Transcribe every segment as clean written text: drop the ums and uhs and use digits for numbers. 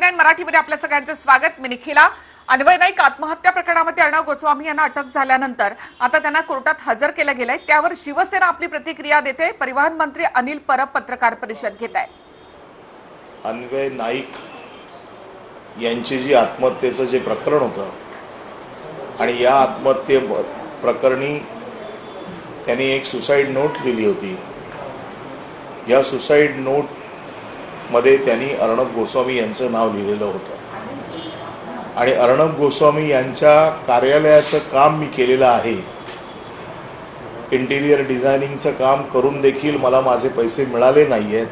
टीव्ही9 मराठीमध्ये आपल्या सगळ्यांचं स्वागत। मी निखिला। अन्वय नाईक आत्महत्या प्रकरणामध्ये अर्णव गोस्वामी यांना अटक झाल्यानंतर आता त्यांना कोर्टात हजर केलं गेलंय। त्यावर शिवसेना आपली प्रतिक्रिया देते। परिवहन मंत्री अनिल परब पत्रकार परिषद घेत आहेत। अन्वय नाईक यांची जी आत्महत्येचं जे प्रकरण होतं आणि या आत्महत्ये प्रकरणी त्यांनी एक सुसाईड नोट लिहिली होती। या सुसाईड नोट मध्ये त्यांनी अर्णव गोस्वामी यांचं नाव लिहिलेलं होतं आणि अर्णव गोस्वामी यांच्या कार्यालयाचं काम मी केलेलं आहे। इंटिरियर डिझायनिंगचं काम करून देखील मला माझे पैसे मिळाले नाहीयेत।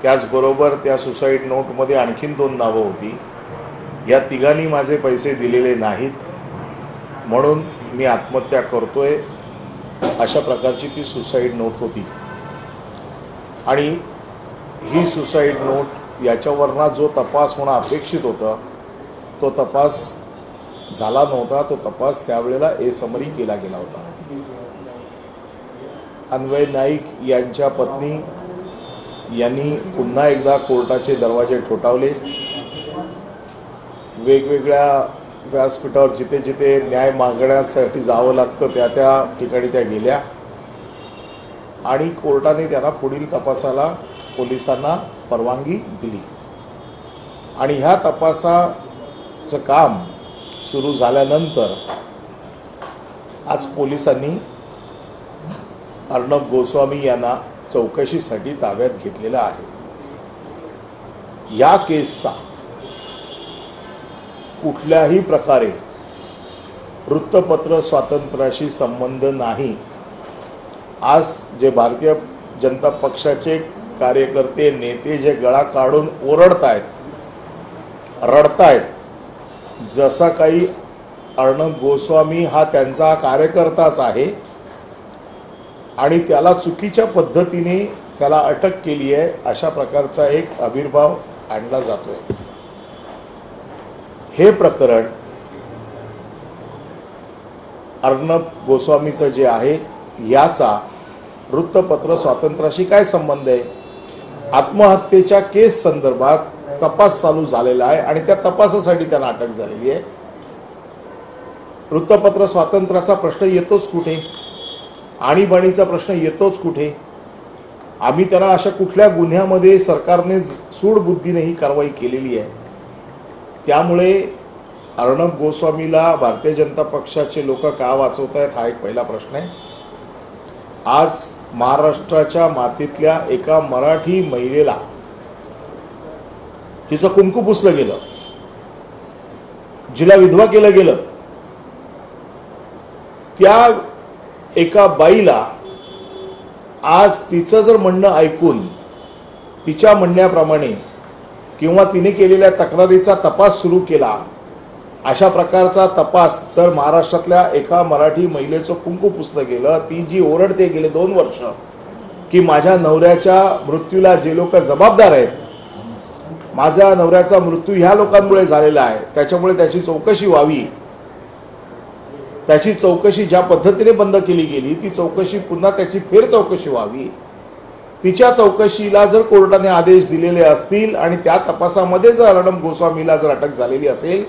त्याचबरोबर त्या सुसाईड नोटमध्ये आणखीन 2 नावं होती। या तिघांनी माझे पैसे दिलेले नाहीत म्हणून मी आत्महत्या करतोय, अशा प्रकारची ती सुसाईड नोट होती। आणि ही सुसाईड नोट याच्यावरना जो तपास होणं अपेक्षित होता तो तपास झाला नव्हता। तो तपास त्यावेळेला एसमरी केला गेला होता। अन्वय नाईक यांच्या पत्नी यांनी पुन्हा एकदा कोर्टाचे दरवाजे ठोठावले। वेगवेगळ्या व्यासपीठावर जिथे जिथे न्याय मागण्यासाठी जावं लागतं त्या त्या ठिकाणी त्या गेल्या आणि कोर्टाने त्यांना पुढील तपासाला पोलिसांना परवानगी दिली। आणि ह्या तपासाचं काम सुरू झाल्यानंतर आज पोलिसांनी अर्णव गोस्वामी यांना चौकशीसाठी ताब्यात घेतलेलं आहे। या केसचा कुठल्याही प्रकारे वृत्तपत्र स्वातंत्र्याशी संबंध नाही। आज जे भारतीय जनता पक्षाचे कार्यकर्ते नेते जे गळा काढून ओरडतायत, रडतायत, जसा काही अर्णव गोस्वामी हा त्यांचा कार्यकर्ताच आहे आणि त्याला चुकीच्या पद्धतीने त्याला अटक केली आहे, अशा प्रकारचा एक आविर्भाव आणला जातोय। हे प्रकरण अर्णव गोस्वामीचं जे आहे याचा वृत्तपत्र स्वातंत्र्याशी काय संबंध आहे? आत्महत्येच्या केस संदर्भात तपास चालू झालेला आहे आणि त्या तपासासाठी त्यांना अटक झालेली आहे। वृत्तपत्र स्वातंत्र्याचा प्रश्न येतोच कुठे? आणीबाणीचा प्रश्न येतोच कुठे? आम्ही त्यांना अशा कुठल्या गुन्ह्यामध्ये सरकारने सूडबुद्धीने ही कारवाई केलेली आहे? त्यामुळे अर्णव गोस्वामीला भारतीय जनता पक्षाचे लोक का वाचवत आहेत हा एक पहिला प्रश्न आहे। आज महाराष्ट्राच्या मातीतल्या एका मराठी महिलेला तिचं कुंकू पुसलं गेलं, जिला विधवा केलं गेलं, त्या एका बाईला आज तिचं जर म्हणणं ऐकून तिच्या म्हणण्याप्रमाणे किंवा तिने केलेल्या तक्रारीचा तपास सुरू केला, अशा प्रकारचा तपास जर महाराष्ट्रातल्या एका मराठी महिलेचं कुंकू पुसलं गेलं, ती जी ओरडते गेले 2 वर्ष की माझ्या नवऱ्याच्या मृत्यूला जे लोक जबाबदार आहेत, माझ्या नवऱ्याचा मृत्यू ह्या लोकांमुळे झालेला आहे, त्याच्यामुळे त्याची चौकशी व्हावी, त्याची चौकशी ज्या पद्धतीने बंद केली गेली ती चौकशी पुन्हा त्याची फेर चौकशी व्हावी, तिच्या चौकशीला जर कोर्टाने आदेश दिलेले असतील आणि त्या तपासामध्ये जर अर्णव गोस्वामीला जर अटक झालेली असेल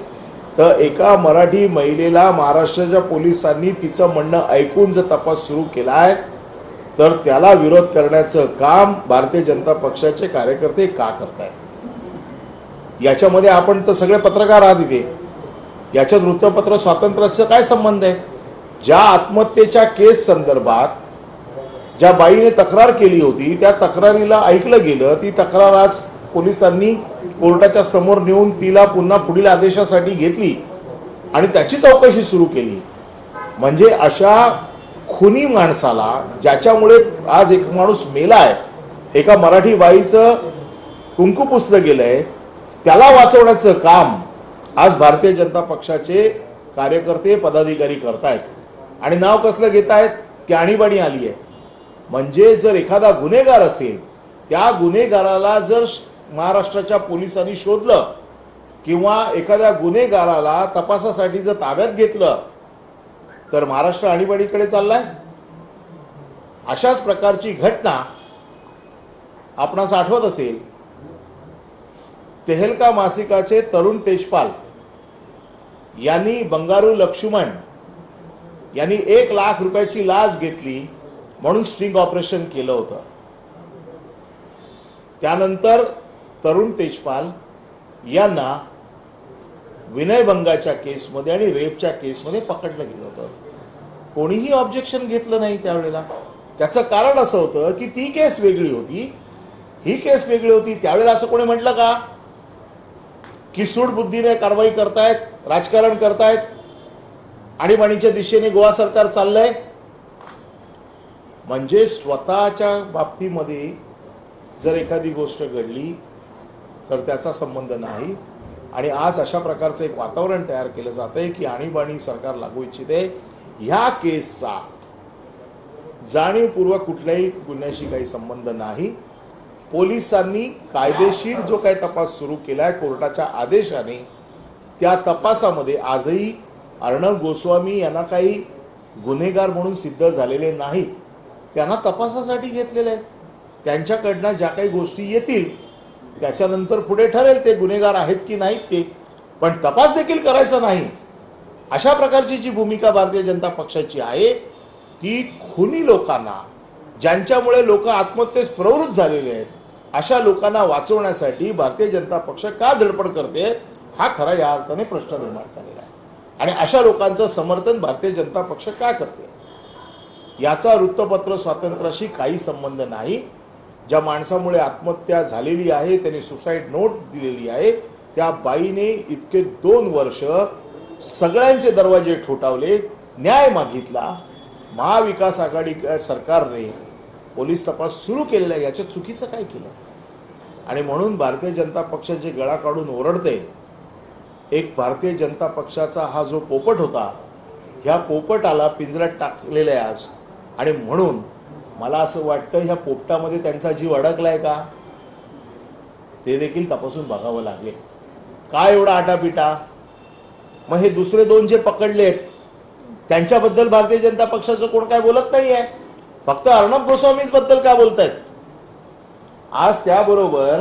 तर एका मराठी महिलेला महाराष्ट्राच्या पोलिसांनी तिचं म्हणणं ऐकून जर तपास सुरू केला आहे तर त्याला विरोध करण्याचं काम भारतीय जनता पक्षाचे कार्यकर्ते का करतायत? याच्यामध्ये आपण तर सगळे पत्रकार आहात इथे, याच्यात वृत्तपत्र स्वातंत्र्याचा काय संबंध आहे? ज्या आत्महत्येच्या केस संदर्भात ज्या बाईने तक्रार केली होती त्या तक्रारीला ऐकलं गेलं, ती तक्रार आज पोलिसांनी कोर्टाच्या समोर नेऊन तिला पुन्हा पुढील आदेशासाठी घेतली आणि त्याची चौकशी सुरू केली। म्हणजे अशा खुनी माणसाला, ज्याच्यामुळे आज एक माणूस मेलाय, एका मराठी बाईचं कुंकू पुसलं गेलंय, त्याला वाचवण्याचं काम आज भारतीय जनता पक्षाचे कार्यकर्ते पदाधिकारी करतायत। आणि नाव कसलं घेत आहेत की आणीबाणी आली आहे। म्हणजे जर एखादा गुन्हेगार असेल, त्या गुन्हेगाराला जर महाराष्ट्राच्या पोलिसांनी शोधलं किंवा एखाद्या गुन्हेगाराला तपासासाठी जर ताब्यात घेतलं तर महाराष्ट्र आणीबाणीकडे चाललाय। अशाच प्रकारची घटना आपणास आठवत असेल तेहलका मासिकाचे तरुण तेजपाल यांनी बंगारू लक्ष्मण यांनी 1 लाख रुपयाची लाच घेतली म्हणून स्ट्रिंग ऑपरेशन केलं होतं. त्यानंतर तरुण तेजपाल यांना विनयभंगाच्या केसमध्ये आणि रेपच्या केसमध्ये पकडलं गेलं होतं. कोणीही ऑब्जेक्शन घेतलं नाही त्यावेळेला. त्याचं कारण असं होतं की ती केस वेगळी होती, ही केस वेगळी होती. त्यावेळेला असं कोणी म्हटलं का की सूडबुद्धीने कारवाई करतायत, राजकारण करतायत, आणीबाणीच्या दिशेने गोवा सरकार चाललंय? म्हणजे स्वतःच्या बाबतीमध्ये जर एखादी गोष्ट घडली तर त्याचा संबंध नाही. आणि आज अशा प्रकारचं एक वातावरण तयार केलं जातंय की आणीबाणी सरकार लागू इच्छिते. ह्या केसचा जाणीवपूर्वक कुठल्याही गुन्ह्याशी काही संबंध नाही. पोलिसांनी कायदेशीर जो काही तपास सुरू केलाय कोर्टाच्या आदेशाने, त्या तपासामध्ये आजही अर्णब गोस्वामी यांना काही गुन्हेगार म्हणून सिद्ध झालेले नाही. त्यांना तपासासाठी घेतलेले आहे. त्यांच्याकडनं ज्या काही गोष्टी येतील त्याच्यानंतर पुढे ठरेल ते गुन्हेगार आहेत की नाहीत ते. पण तपास देखील करायचा नाही अशा प्रकारची जी भूमिका भारतीय जनता पक्षाची आहे ती खुनी लोकांना, ज्यांच्यामुळे लोक आत्महत्येस प्रवृत्त झालेले आहेत, अशा लोकांना वाचवण्यासाठी भारतीय जनता पक्ष का धडपड करते हा खरा या अर्थाने प्रश्न निर्माण झालेला आहे. आणि अशा लोकांचं समर्थन भारतीय जनता पक्ष का करते याचा वृत्तपत्र स्वातंत्र्याशी काही संबंध नाही. ज्या माणसामुळे आत्महत्या झालेली आहे, त्यांनी सुसाईड नोट दिलेली आहे, त्या बाईने इतके 2 वर्ष सगळ्यांचे दरवाजे ठोठावले, न्याय मागितला. महाविकास आघाडी सरकारने पोलीस तपास सुरू केलेला आहे. याच्यात चुकीचं काय केलं? आणि म्हणून भारतीय जनता पक्षाचे गळा काढून ओरडते. एक भारतीय जनता पक्षाचा हा जो पोपट होता, ह्या पोपटाला पिंजऱ्यात टाकलेलं आहे आज. आणि म्हणून मला असं वाटतं ह्या पोपटामध्ये त्यांचा जीव अडकलाय का ते देखील तपासून बघावं लागेल. काय एवढा आटापिटा? मग हे दुसरे 2 जे पकडलेत त्यांच्याबद्दल भारतीय जनता पक्षाचं कोण काय बोलत नाहीये. फक्त अर्णब गोस्वामीच बद्दल का बोलतायत? आज त्याबरोबर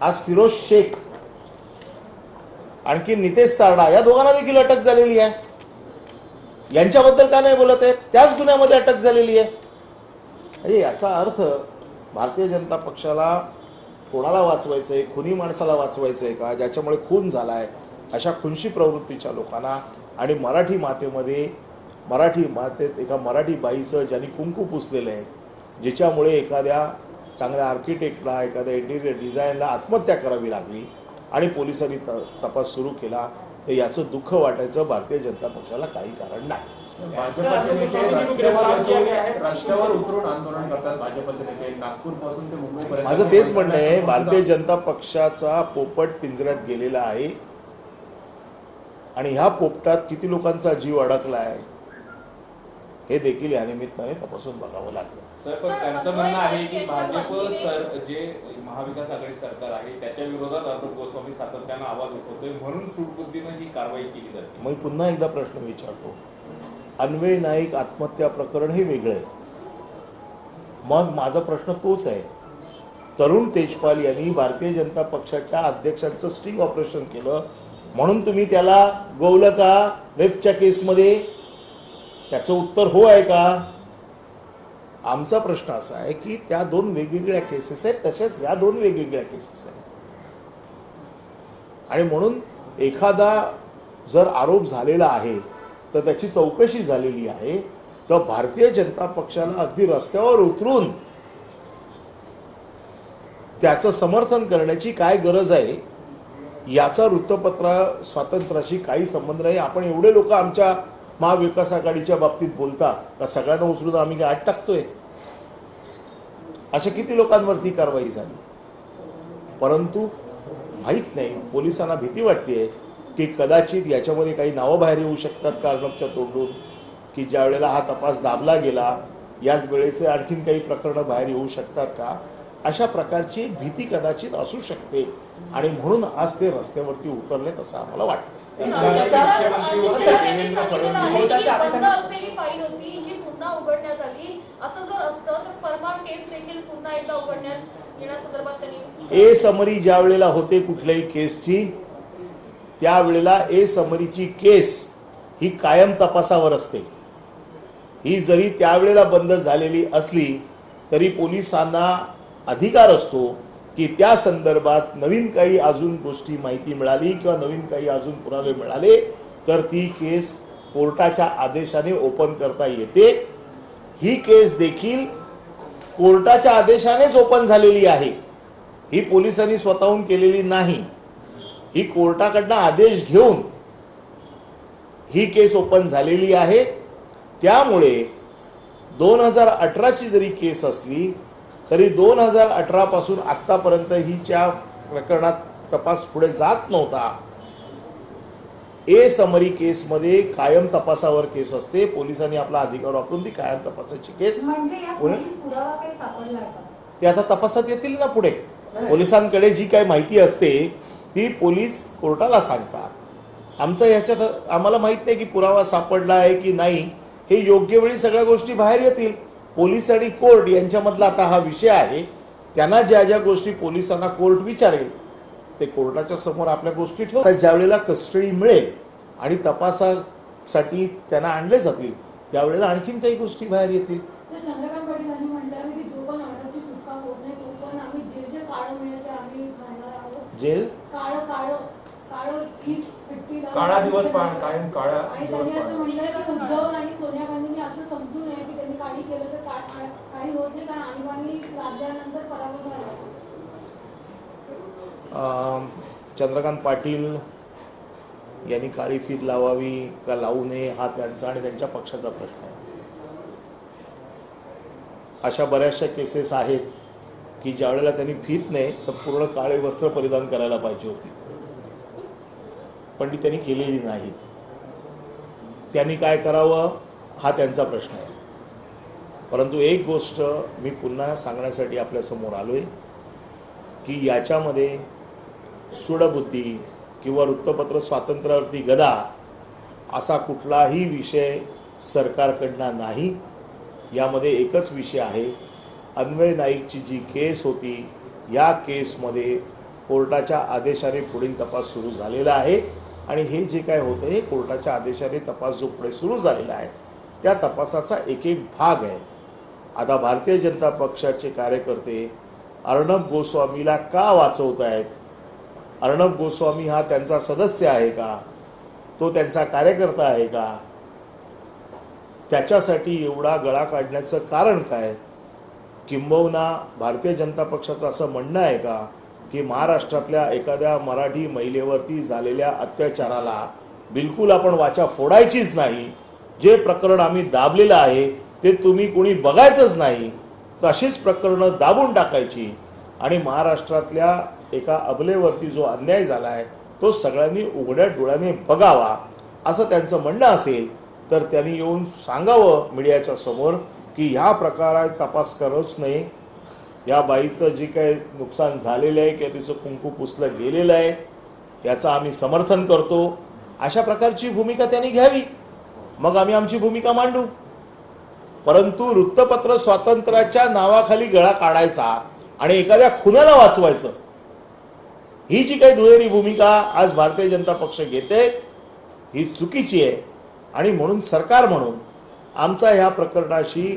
आज फिरोज शेख आणखी नितेश सारडा या दोघांना देखील अटक झालेली आहे. यांच्याबद्दल का नाही बोलत आहेत? त्याच गुन्ह्यामध्ये अटक झालेली आहे. याचा अर्थ भारतीय जनता पक्षाला कोणाला वाचवायचंय? खुनी माणसाला वाचवायचंय का, ज्याच्यामुळे खून झालाय अशा खुनशी प्रवृत्तीच्या लोकांना? आणि मराठी मातेत एका मराठी बाईचं ज्यांनी कुंकू पुसलेलं आहे, जिच्यामुळे एखाद्या चांगल्या आर्किटेक्टला, एखाद्या इंटिरियर डिझाईनला आत्महत्या करावी लागली आणि पोलिसांनी तपास सुरू केला, तर याचं दुःख वाटायचं भारतीय जनता पक्षाला काही कारण नाही. भाजपचे नेते रस्त्यावर उतरून आंदोलन करतात. भाजपचे नेते नागपूरपासून ते मुंबईपर्यंत. माझं तेच म्हणणं आहे, भारतीय जनता पक्षाचा पोपट पिंजऱ्यात गेलेला आहे आणि ह्या पोपटात किती लोकांचा जीव अडकला आहे हे देखील या निमित्ताने तपासून बघावं लागेल. सर, पण त्यांचं म्हणणं आहे की भाजप जे महाविकास आघाडी सरकार आहे त्याच्या विरोधात अर्णब गोस्वामी सातत्यानं आवाज उठवतोय, म्हणून सूडबुद्धीनं ही कारवाई केली जाते. मग पुन्हा एकदा प्रश्न विचारतो, अन्वय नाईक आत्महत्या प्रकरण हे वेगळं आहे. मग माझा प्रश्न तोच आहे, तरुण तेजपाल यांनी भारतीय जनता पक्षाच्या अध्यक्षांचं स्टिंग ऑपरेशन केलं म्हणून तुम्ही त्याला गोवलं का रेपच्या केसमध्ये? त्याचं उत्तर हो आहे का? आमचा प्रश्न असा आहे की त्या 2 वेगवेगळ्या केसेस आहेत, तशाच या 2 वेगवेगळ्या केसेस आहेत. आणि म्हणून एखादा जर आरोप झालेला आहे तर त्याची चौकशी झालेली आहे, तर भारतीय जनता पक्षाला अगदी रस्त्यावर उतरून त्याचं समर्थन करण्याची काय गरज आहे याचा वृत्तपत्र स्वातंत्र्याशी काही संबंध नाही. आपण एवढे लोक आमच्या महाविकास आघाडीच्या बाबतीत बोलता का सगळ्यांना उचलून आम्ही आत टाकतोय? अशा किती लोकांवरती कारवाई झाली? परंतु माहीत नाही, पोलिसांना भीती वाटते की कदाचित याच्यामध्ये काही नावं बाहेर येऊ शकतात का अर्णबच्या तोंडून, की ज्या वेळेला हा तपास दाबला गेला याच वेळेचे आणखीन काही प्रकरणं बाहेर येऊ शकतात का, अशा प्रकारची भीती कदाचित असू शकते. आणि म्हणून आज ते रस्त्यावरती उतरलेत असं आम्हाला वाटतं. पुन्हा उघडण्यात आली असं जर असतं तर परमार केस देखील पुन्हा एकदा उघडण्यात येण्यासंदर्भात त्यांनी ए समरी ज्या वेळेला होते कुठल्याही केसची, त्यावेळेला ए समरीची केस ही कायम तपासावर असते. ही जरी त्यावेळेला बंद झालेली असली तरी पोलिसांना अधिकार असतो की त्या संदर्भात नवीन काही अजून गोष्टी माहिती मिळाली किंवा नवीन काही अजून पुरावे मिळाले तर ती केस कोर्टाच्या आदेशाने ओपन करता येते. ही केस देखील कोर्टाच्या आदेशानेच ओपन झालेली आहे. ही पोलिसांनी स्वतःहून केलेली नाही. ही कोर्टाकडनं आदेश घेऊन ही केस ओपन झालेली आहे. त्यामुळे 2018ची जरी केस असली तरी 2018 पासून आतापर्यंत हिच्या प्रकरणात तपास पुढे जात नव्हता. ए समरी केसमध्ये कायम तपासावर केस असते. पोलिसांनी आपला अधिकार वापरून ती कायम तपासाची केस ते आता तपासात येतील ना पुढे. पोलिसांकडे जी काही माहिती असते ती पोलीस कोर्टाला सांगतात. आमचं ह्याच्यात आम्हाला माहित नाही की पुरावा सापडला आहे की नाही. हे योग्य वेळी सगळ्या गोष्टी बाहेर येतील. पोलीस आणि कोर्ट यांच्यामधला आता हा विषय आहे. त्यांना ज्या ज्या गोष्टी पोलिसांना कोर्ट विचारेल ते कोर्टाच्या समोर आपल्या गोष्टी ठेवतात. ज्या वेळेला कस्टडी मिळेल आणि तपासासाठी त्यांना आणले जातील त्यावेळेला आणखीन काही गोष्टी बाहेर येतील. चंद्रकांत पाटील यांनी म्हटलं आहे की जो पण अर्जाची सुटका होत नाही तो पण आम्ही जे काळं मिळेल ते आम्ही घालणार आहोत. जेल काळं काळं काळं ईट फिरतीला काळा दिवस कायम काळा आणि दिवस त्यांनी असं म्हटलंय की उद्धव आणि सोनिया गांधींनी असं समजू नये की त्यांनी काही केलं तर काही होत नाही कारण आणीबाणी राज्यानंतर पराभव झाला. चंद्रकांत पाटील यांनी काळी फीत लावावी का लावू नये हा त्यांचा आणि त्यांच्या पक्षाचा प्रश्न आहे. अशा बऱ्याचशा केसेस आहेत की ज्या वेळेला त्यांनी फीत नाही तर पूर्ण काळे वस्त्र परिधान करायला पाहिजे होती पण ती त्यांनी केलेली नाहीत. त्यांनी काय करावं हा त्यांचा प्रश्न आहे. परंतु एक गोष्ट मी पुन्हा सांगण्यासाठी आपल्यासमोर आलोय की याच्यामध्ये सूडबुद्धी किंवा वृत्तपत्र स्वातंत्र्यावरती गदा असा कुठलाही विषय सरकारकडनं नाही. यामध्ये एकच विषय आहे. अन्वय नाईकची जी केस होती या केसमध्ये कोर्टाच्या आदेशाने पुढील तपास सुरू झालेला आहे आणि हे जे काय होतं हे कोर्टाच्या आदेशाने तपास जो पुढे सुरू झालेला आहे त्या तपासाचा एक एक भाग आहे. आता भारतीय जनता पक्षाचे कार्यकर्ते अर्णब गोस्वामीला का वाचवत आहेत? अर्णब गोस्वामी हा त्यांचा सदस्य आहे का? तो त्यांचा कार्यकर्ता आहे का? त्याच्यासाठी एवढा गळा काढण्याचं कारण काय? किंबहुना भारतीय जनता पक्षाचं असं म्हणणं आहे का की महाराष्ट्रातल्या एखाद्या मराठी महिलेवरती झालेल्या अत्याचाराला बिलकुल आपण वाचा फोडायचीच नाही. जे प्रकरण आम्ही दाबलेलं आहे ते तुम्ही कोणी बघायचंच नाही. तशीच प्रकरणं दाबून टाकायची आणि महाराष्ट्रातल्या एका अबलेवरती जो अन्याय झाला आहे तो सगळ्यांनी उघड्या डोळ्याने बघावा असं त्यांचं म्हणणं असेल तर त्यांनी येऊन सांगावं मीडियाच्या समोर की ह्या प्रकारात तपास करूच नाही. या बाईचं जे काही नुकसान झालेलं आहे किंवा तिचं कुंकू पुसलं गेलेलं आहे याचं आम्ही समर्थन करतो. अशा प्रकारची भूमिका त्यांनी घ्यावी. मग आम्ही आमची भूमिका मांडू. परंतु वृत्तपत्र स्वातंत्र्याच्या नावाखाली गळा काढायचा आणि एखाद्या खुनाला वाचवायचं ही जी काही दुहेरी भूमिका आज भारतीय जनता पक्ष घेते ही चुकीची आहे. आणि म्हणून सरकार म्हणून आमचा ह्या प्रकरणाशी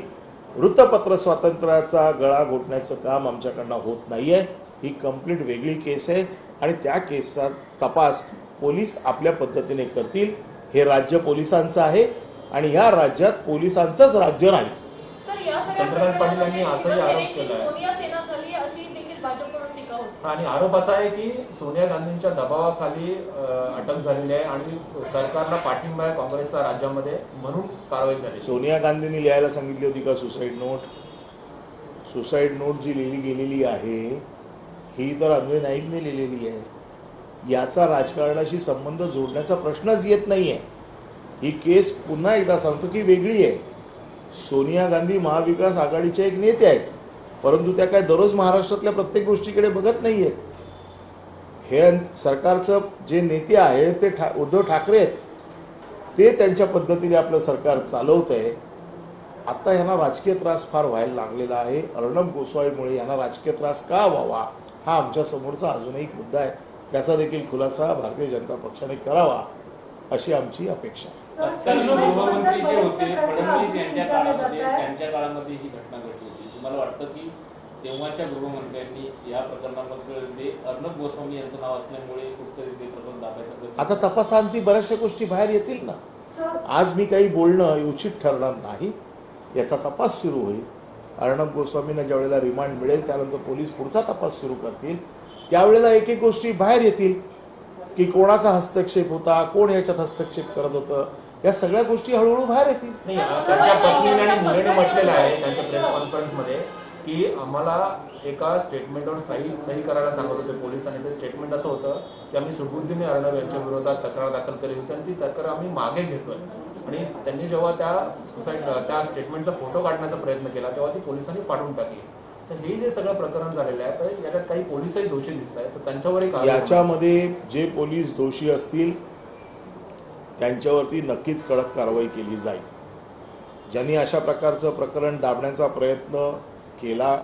वृत्तपत्र स्वातंत्र्याचा गळा घोटण्याचं काम आमच्याकडनं होत नाहीये. ही कंप्लीट वेगळी केस आहे आणि त्या केसचा तपास पोलीस आपल्या पद्धतीने करतील. हे राज्य पोलिसांचं आहे आणि ह्या राज्यात पोलिसांचंच राज्य नाही. सर या चंद्रकांत पाटील यांनी असाही आरोप सगळ्या केला आहे. सोनिया सेना झाली अशी देखील भाजपकडून टीका होती. आणि आरोप असा आहे की सोनिया गांधींच्या दबावाखाली अटक झालेली आहे आणि सरकारला पाठिंबा आहे काँग्रेसचा राज्यामध्ये म्हणून कारवाई झाली. सोनिया गांधींनी लिहायला सांगितली होती का सुसाईड नोट? सुसाईड नोट जी लिहिली गेलेली आहे ही तर अन्वय नाईकने लिहिलेली आहे. याचा राजकारणाशी संबंध जोडण्याचा प्रश्नच येत नाहीये. ही केस पुन्हा एकदा सांगतो की वेगळी आहे. सोनिया गांधी महाविकास आघाडीचे एक नेते आहेत परंतु त्या काय दररोज महाराष्ट्रातल्या प्रत्येक गोष्टीकडे बघत नाही आहेत. हे सरकारचं जे नेते आहेत ते उद्धव ठाकरे आहेत. ते त्यांच्या पद्धतीने आपलं सरकार चालवत आहे आता यांना राजकीय त्रास फार व्हायला लागलेला आहे. अर्णब गोस्वामीमुळे यांना राजकीय त्रास का व्हावा हा आमच्या समोरचा अजूनही एक मुद्दा आहे. त्याचा देखील खुलासा भारतीय जनता पक्षाने करावा अशी आमची अपेक्षा आहे. तत्कालीन गृहमंत्री जे होते फडणवीस यांच्या काळामध्ये ही घटना घडली होती. तुम्हाला वाटतं की तेव्हाच्या गृहमंत्र्यांनी या प्रकरणामध्ये अर्णब गोस्वामी यांचं नाव असल्यामुळे कुठतरी ते प्रकरण दाबायचा प्रयत्न आता तपासांती बऱ्याचशा गोष्टी बाहेर येतील ना. आज मी काही बोलणं उचित ठरणार नाही. याचा तपास सुरू होईल. अर्णब गोस्वामींना ज्या वेळेला रिमांड मिळेल त्यानंतर पोलीस पुढचा तपास सुरू करतील. त्यावेळेला एक एक गोष्टी बाहेर येतील की कोणाचा हस्तक्षेप होता, कोण याच्यात हस्तक्षेप करत होतं, या सगळ्या गोष्टी हळूहळू बाहेर येतील. नाही, त्यांच्या पत्नीने आणि मुलीने म्हटलेलं आहे त्यांच्या प्रेस कॉन्फरन्समध्ये की आम्हाला एका स्टेटमेंटवर सही करायला सांगत होते पोलीस, आणि ते स्टेटमेंट असं होतं की आम्ही सुबुद्दीन अर्णब यांच्या विरोधात तक्रार दाखल केली होती आणि ती तक्रार आम्ही मागे घेतोय. आणि त्यांनी जेव्हा त्या स्टेटमेंटचा फोटो काढण्याचा प्रयत्न केला तेव्हा ती पोलिसांनी फाडून टाकली. तर हे जे सगळं प्रकरण झालेलं आहे तर याच्यात काही पोलिसही दोषी दिसत आहेत. तर त्यांच्यावर एक याच्यामध्ये जे पोलीस दोषी असतील त्यांच्यावरती नक्कीच कडक कारवाई केली जाईल. ज्यांनी अशा प्रकारचं प्रकरण दाबण्याचा प्रयत्न केला